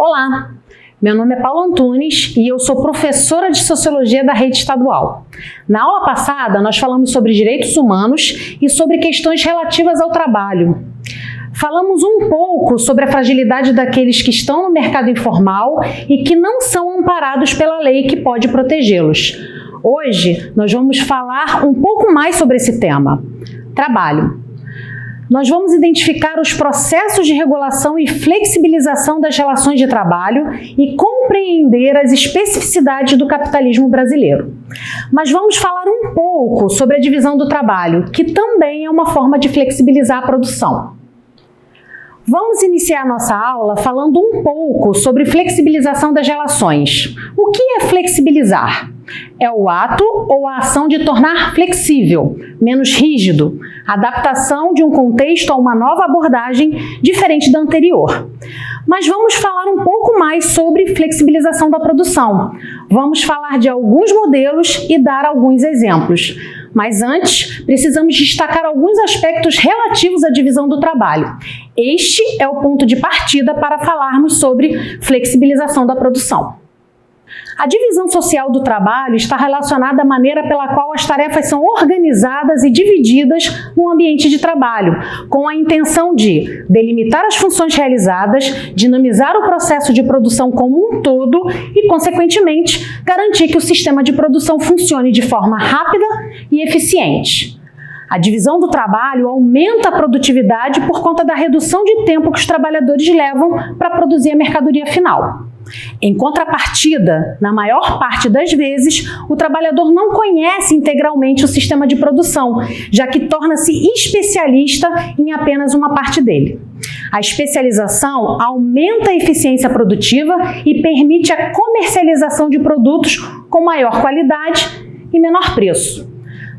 Olá, meu nome é Paula Antunes e eu sou professora de Sociologia da Rede Estadual. Na aula passada, nós falamos sobre direitos humanos e sobre questões relativas ao trabalho. Falamos um pouco sobre a fragilidade daqueles que estão no mercado informal e que não são amparados pela lei que pode protegê-los. Hoje, nós vamos falar um pouco mais sobre esse tema: trabalho. Nós vamos identificar os processos de regulação e flexibilização das relações de trabalho e compreender as especificidades do capitalismo brasileiro. Mas vamos falar um pouco sobre a divisão do trabalho, que também é uma forma de flexibilizar a produção. Vamos iniciar nossa aula falando um pouco sobre flexibilização das relações. O que é flexibilizar? É o ato ou a ação de tornar flexível, menos rígido, a adaptação de um contexto a uma nova abordagem diferente da anterior. Mas vamos falar um pouco mais sobre flexibilização da produção. Vamos falar de alguns modelos e dar alguns exemplos. Mas antes, precisamos destacar alguns aspectos relativos à divisão do trabalho. Este é o ponto de partida para falarmos sobre flexibilização da produção. A divisão social do trabalho está relacionada à maneira pela qual as tarefas são organizadas e divididas no ambiente de trabalho, com a intenção de delimitar as funções realizadas, dinamizar o processo de produção como um todo e, consequentemente, garantir que o sistema de produção funcione de forma rápida e eficiente. A divisão do trabalho aumenta a produtividade por conta da redução de tempo que os trabalhadores levam para produzir a mercadoria final. Em contrapartida, na maior parte das vezes, o trabalhador não conhece integralmente o sistema de produção, já que torna-se especialista em apenas uma parte dele. A especialização aumenta a eficiência produtiva e permite a comercialização de produtos com maior qualidade e menor preço.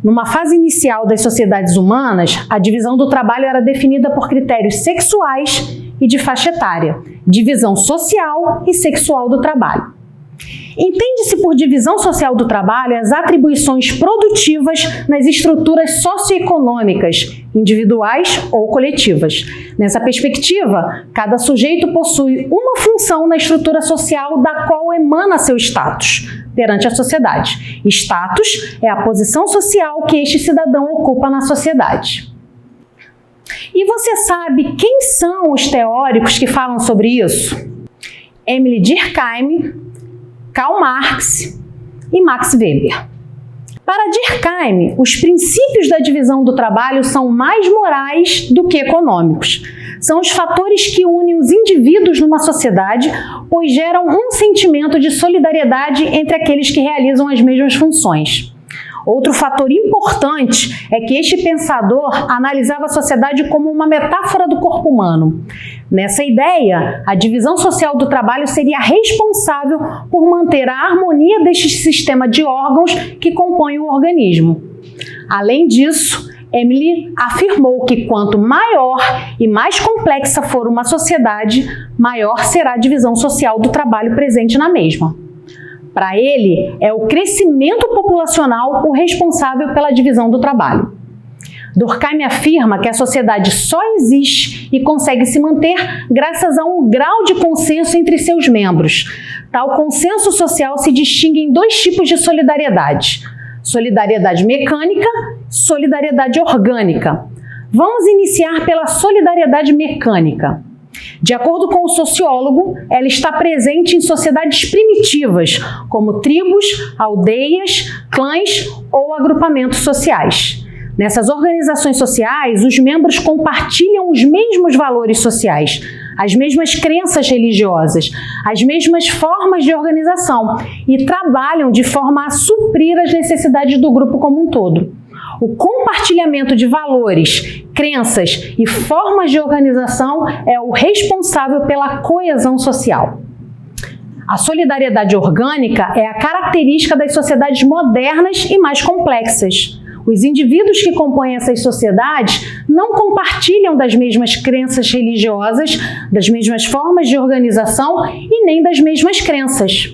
Numa fase inicial das sociedades humanas, a divisão do trabalho era definida por critérios sexuais e de faixa etária, divisão social e sexual do trabalho. Entende-se por divisão social do trabalho as atribuições produtivas nas estruturas socioeconômicas, individuais ou coletivas. Nessa perspectiva, cada sujeito possui uma função na estrutura social da qual emana seu status perante a sociedade. Status é a posição social que este cidadão ocupa na sociedade. E você sabe quem são os teóricos que falam sobre isso? Emile Durkheim, Karl Marx e Max Weber. Para Durkheim, os princípios da divisão do trabalho são mais morais do que econômicos. São os fatores que unem os indivíduos numa sociedade, pois geram um sentimento de solidariedade entre aqueles que realizam as mesmas funções. Outro fator importante é que este pensador analisava a sociedade como uma metáfora do corpo humano. Nessa ideia, a divisão social do trabalho seria responsável por manter a harmonia deste sistema de órgãos que compõem o organismo. Além disso, Emile afirmou que quanto maior e mais complexa for uma sociedade, maior será a divisão social do trabalho presente na mesma. Para ele, é o crescimento populacional o responsável pela divisão do trabalho. Durkheim afirma que a sociedade só existe e consegue se manter graças a um grau de consenso entre seus membros. Tal consenso social se distingue em dois tipos de solidariedade: solidariedade mecânica e solidariedade orgânica. Vamos iniciar pela solidariedade mecânica. De acordo com o sociólogo, ela está presente em sociedades primitivas, como tribos, aldeias, clãs ou agrupamentos sociais. Nessas organizações sociais, os membros compartilham os mesmos valores sociais, as mesmas crenças religiosas, as mesmas formas de organização e trabalham de forma a suprir as necessidades do grupo como um todo. O compartilhamento de valores, crenças e formas de organização é o responsável pela coesão social. A solidariedade orgânica é a característica das sociedades modernas e mais complexas. Os indivíduos que compõem essas sociedades não compartilham das mesmas crenças religiosas, das mesmas formas de organização e nem das mesmas crenças.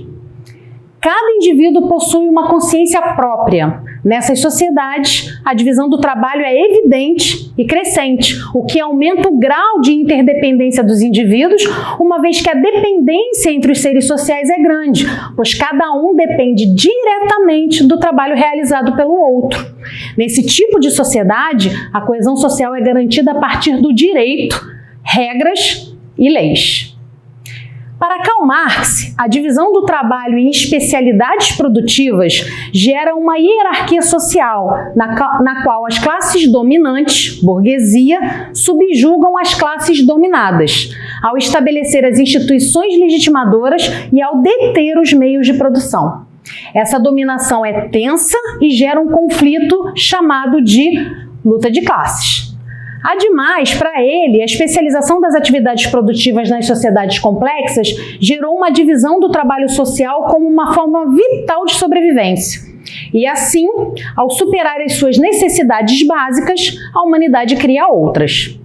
Cada indivíduo possui uma consciência própria, Nessas sociedades, a divisão do trabalho é evidente e crescente, o que aumenta o grau de interdependência dos indivíduos, uma vez que a dependência entre os seres sociais é grande, pois cada um depende diretamente do trabalho realizado pelo outro. Nesse tipo de sociedade, a coesão social é garantida a partir do direito, regras e leis. Para Karl Marx, a divisão do trabalho em especialidades produtivas gera uma hierarquia social, na qual as classes dominantes, burguesia, subjugam as classes dominadas, ao estabelecer as instituições legitimadoras e ao deter os meios de produção. Essa dominação é tensa e gera um conflito chamado de luta de classes. Ademais, para ele, a especialização das atividades produtivas nas sociedades complexas gerou uma divisão do trabalho social como uma forma vital de sobrevivência. E assim, ao superar as suas necessidades básicas, a humanidade cria outras.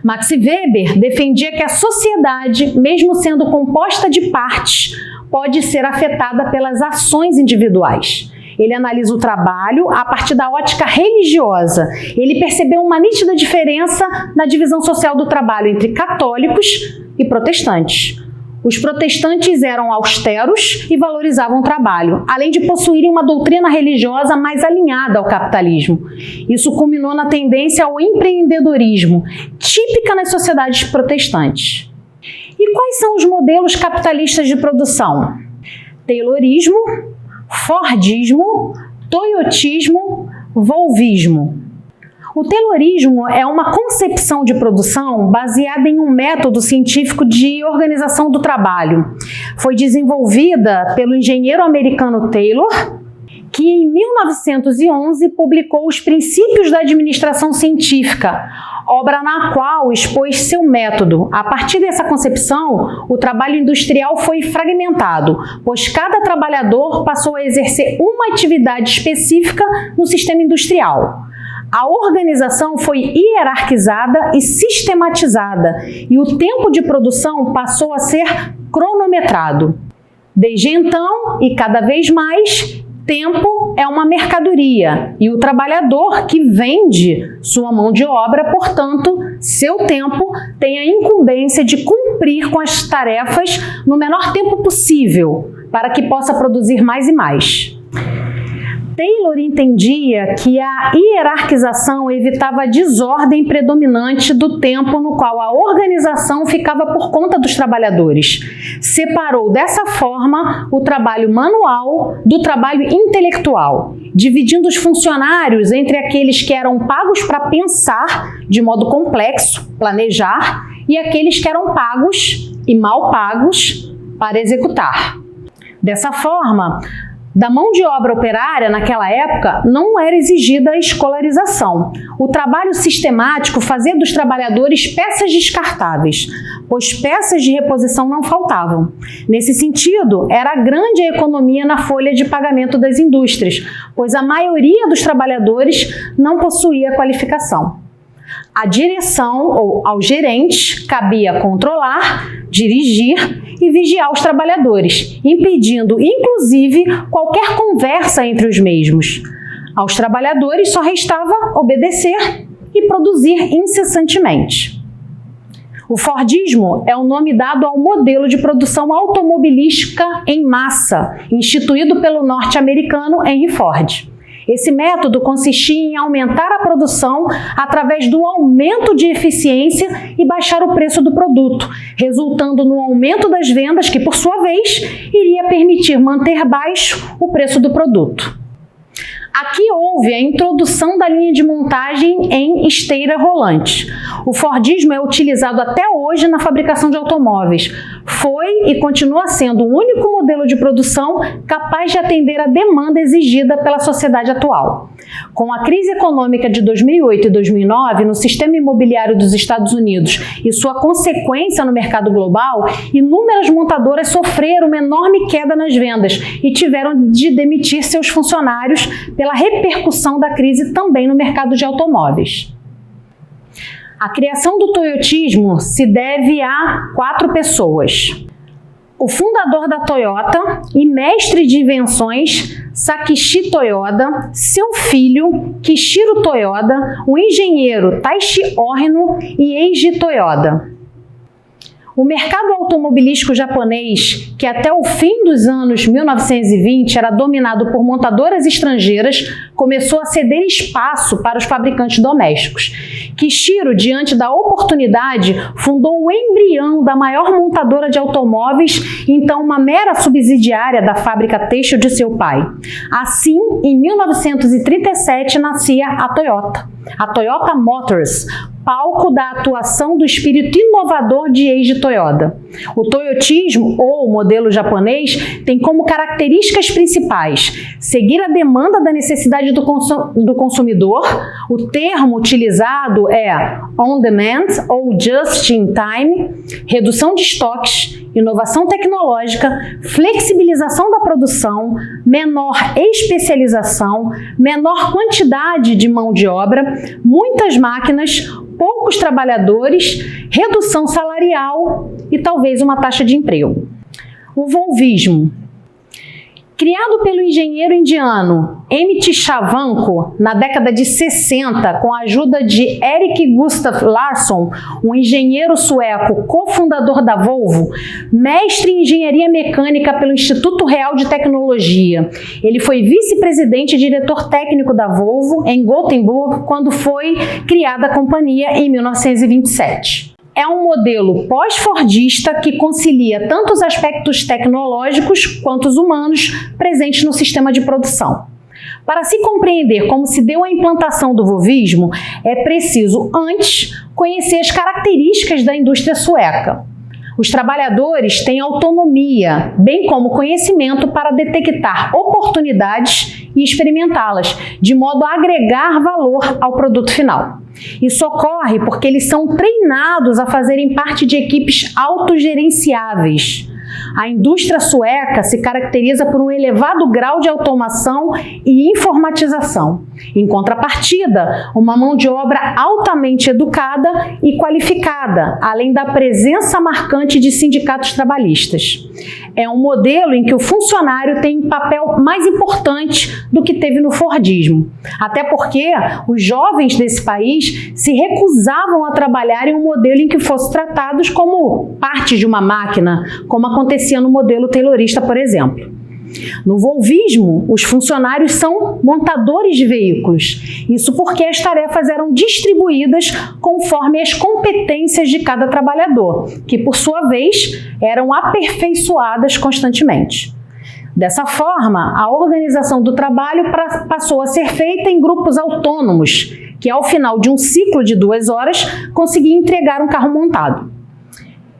Max Weber defendia que a sociedade, mesmo sendo composta de partes, pode ser afetada pelas ações individuais. Ele analisa o trabalho a partir da ótica religiosa. Ele percebeu uma nítida diferença na divisão social do trabalho entre católicos e protestantes. Os protestantes eram austeros e valorizavam o trabalho, além de possuírem uma doutrina religiosa mais alinhada ao capitalismo. Isso culminou na tendência ao empreendedorismo, típica nas sociedades protestantes. E quais são os modelos capitalistas de produção? Taylorismo, Fordismo, Toyotismo, Volvismo. O Taylorismo é uma concepção de produção baseada em um método científico de organização do trabalho. Foi desenvolvida pelo engenheiro americano Taylor, que em 1911 publicou Os Princípios da Administração Científica, obra na qual expôs seu método. A partir dessa concepção, o trabalho industrial foi fragmentado, pois cada trabalhador passou a exercer uma atividade específica no sistema industrial. A organização foi hierarquizada e sistematizada, e o tempo de produção passou a ser cronometrado. Desde então, e cada vez mais, tempo é uma mercadoria e o trabalhador que vende sua mão de obra, portanto, seu tempo tem a incumbência de cumprir com as tarefas no menor tempo possível para que possa produzir mais e mais. Taylor entendia que a hierarquização evitava a desordem predominante do tempo no qual a organização ficava por conta dos trabalhadores. Separou dessa forma o trabalho manual do trabalho intelectual, dividindo os funcionários entre aqueles que eram pagos para pensar de modo complexo, planejar, e aqueles que eram pagos e mal pagos para executar. Dessa forma, da mão de obra operária, naquela época, não era exigida a escolarização. O trabalho sistemático fazia dos trabalhadores peças descartáveis, pois peças de reposição não faltavam. Nesse sentido, era grande a economia na folha de pagamento das indústrias, pois a maioria dos trabalhadores não possuía qualificação. A direção, ou ao gerente, cabia controlar, dirigir e vigiar os trabalhadores, impedindo, inclusive, qualquer conversa entre os mesmos. Aos trabalhadores só restava obedecer e produzir incessantemente. O Fordismo é o nome dado ao modelo de produção automobilística em massa, instituído pelo norte-americano Henry Ford. Esse método consistia em aumentar a produção através do aumento de eficiência e baixar o preço do produto, resultando no aumento das vendas que, por sua vez, iria permitir manter baixo o preço do produto. Aqui houve a introdução da linha de montagem em esteira rolante. O Fordismo é utilizado até hoje na fabricação de automóveis. Foi e continua sendo o único modelo de produção capaz de atender a demanda exigida pela sociedade atual. Com a crise econômica de 2008 e 2009 no sistema imobiliário dos Estados Unidos e sua consequência no mercado global, inúmeras montadoras sofreram uma enorme queda nas vendas e tiveram de demitir seus funcionários pela repercussão da crise também no mercado de automóveis. A criação do toyotismo se deve a 4 pessoas: O fundador da Toyota e mestre de invenções, Sakichi Toyoda, seu filho, Kishiro Toyoda, o engenheiro Taishi Ohno e Eiji Toyoda. O mercado automobilístico japonês, que até o fim dos anos 1920 era dominado por montadoras estrangeiras, começou a ceder espaço para os fabricantes domésticos. Kishiro, diante da oportunidade, fundou o embrião da maior montadora de automóveis, então uma mera subsidiária da fábrica têxtil de seu pai. Assim, em 1937, nascia a Toyota Motors, palco da atuação do espírito inovador de Eiji Toyoda. O toyotismo, ou modelo japonês, tem como características principais seguir a demanda da necessidade do consumidor. O termo utilizado é on demand ou just in time, redução de estoques, inovação tecnológica, flexibilização da produção, menor especialização, menor quantidade de mão de obra, muitas máquinas, poucos trabalhadores, redução salarial e talvez uma taxa de emprego. O volvismo. Criado pelo engenheiro indiano M.T. Shavankar na década de 60, com a ajuda de Erik Gustaf Larsson, um engenheiro sueco cofundador da Volvo, mestre em engenharia mecânica pelo Instituto Real de Tecnologia. Ele foi vice-presidente e diretor técnico da Volvo em Gothenburg quando foi criada a companhia em 1927. É um modelo pós-fordista que concilia tanto os aspectos tecnológicos quanto os humanos presentes no sistema de produção. Para se compreender como se deu a implantação do volvismo, é preciso, antes, conhecer as características da indústria sueca. Os trabalhadores têm autonomia, bem como conhecimento para detectar oportunidades e experimentá-las, de modo a agregar valor ao produto final. Isso ocorre porque eles são treinados a fazerem parte de equipes autogerenciáveis. A indústria sueca se caracteriza por um elevado grau de automação e informatização. Em contrapartida, uma mão de obra altamente educada e qualificada, além da presença marcante de sindicatos trabalhistas. É um modelo em que o funcionário tem um papel mais importante do que teve no Fordismo. Até porque os jovens desse país se recusavam a trabalhar em um modelo em que fossem tratados como parte de uma máquina, como acontecia no modelo taylorista, por exemplo. No volvismo, os funcionários são montadores de veículos. Isso porque as tarefas eram distribuídas conforme as competências de cada trabalhador, que, por sua vez, eram aperfeiçoadas constantemente. Dessa forma, a organização do trabalho passou a ser feita em grupos autônomos, que, ao final de um ciclo de 2 horas, conseguiam entregar um carro montado.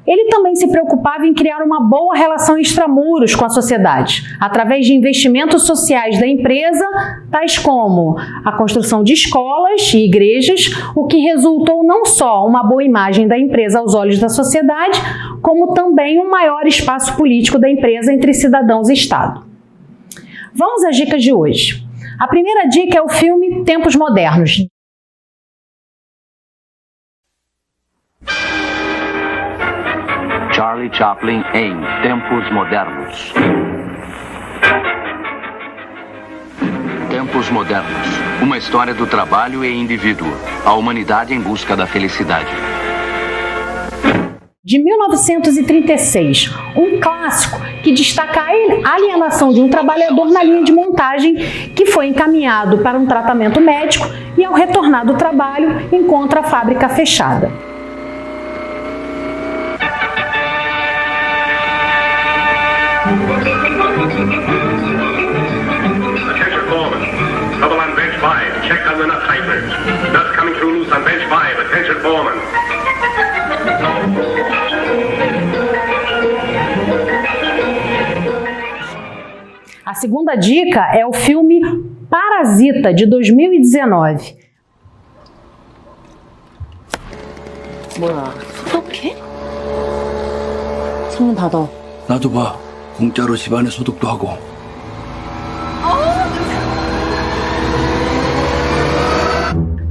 Ele também se preocupava em criar uma boa relação extramuros com a sociedade, através de investimentos sociais da empresa, tais como a construção de escolas e igrejas, o que resultou não só uma boa imagem da empresa aos olhos da sociedade, como também um maior espaço político da empresa entre cidadãos e Estado. Vamos às dicas de hoje. A primeira dica é o filme Tempos Modernos. Charlie Chaplin em Tempos Modernos. Tempos Modernos. Uma história do trabalho e indivíduo. A humanidade em busca da felicidade. De 1936, um clássico que destaca a alienação de um trabalhador na linha de montagem que foi encaminhado para um tratamento médico e, ao retornar do trabalho, encontra a fábrica fechada. Attention foreman. Trouble on bench 5. Check on the nut tightness. Nuts coming through loose on bench 5. Attention foreman. A segunda dica é o filme Parasita, de 2019. 뭐야, 소독해? 창문 닫아. 나도 봐. 공짜로 집안에 소독도 하고.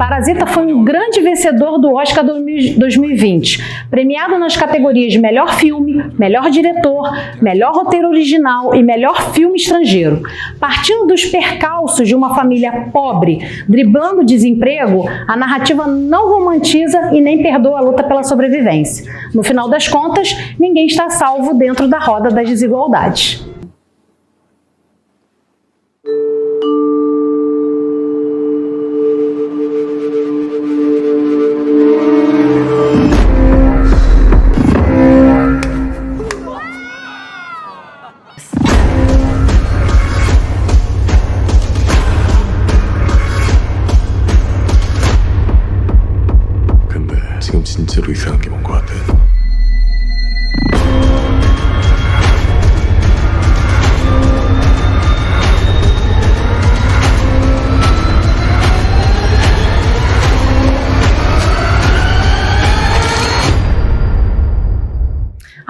Parasita foi um grande vencedor do Oscar 2020, premiado nas categorias de melhor filme, melhor diretor, melhor roteiro original e melhor filme estrangeiro. Partindo dos percalços de uma família pobre, driblando o desemprego, a narrativa não romantiza e nem perdoa a luta pela sobrevivência. No final das contas, ninguém está salvo dentro da roda das desigualdades. 근데 지금 진짜로 이상한 게 뭔 것 같아.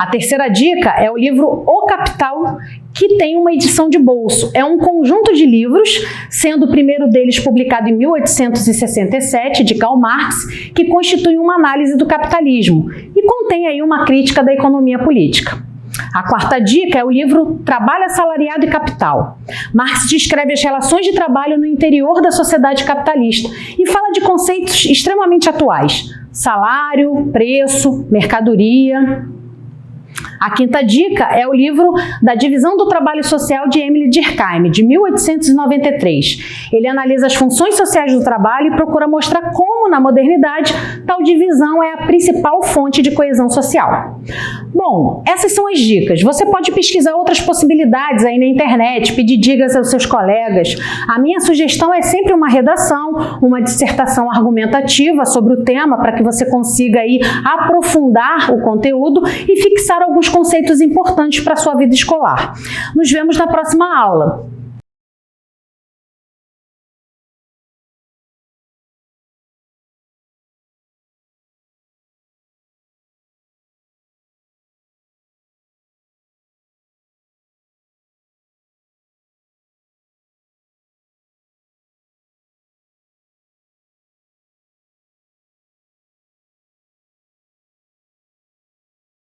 A terceira dica é o livro O Capital, que tem uma edição de bolso. É um conjunto de livros, sendo o primeiro deles publicado em 1867, de Karl Marx, que constitui uma análise do capitalismo e contém aí uma crítica da economia política. A quarta dica é o livro Trabalho Assalariado e Capital. Marx descreve as relações de trabalho no interior da sociedade capitalista e fala de conceitos extremamente atuais: salário, preço, mercadoria. A quinta dica é o livro Da Divisão do Trabalho Social, de Emile Durkheim, de 1893. Ele analisa as funções sociais do trabalho e procura mostrar como, na modernidade, tal divisão é a principal fonte de coesão social. Bom, essas são as dicas. Você pode pesquisar outras possibilidades aí na internet, pedir dicas aos seus colegas. A minha sugestão é sempre uma redação, uma dissertação argumentativa sobre o tema, para que você consiga aí aprofundar o conteúdo e fixar alguns conceitos importantes para a sua vida escolar. Nos vemos na próxima aula.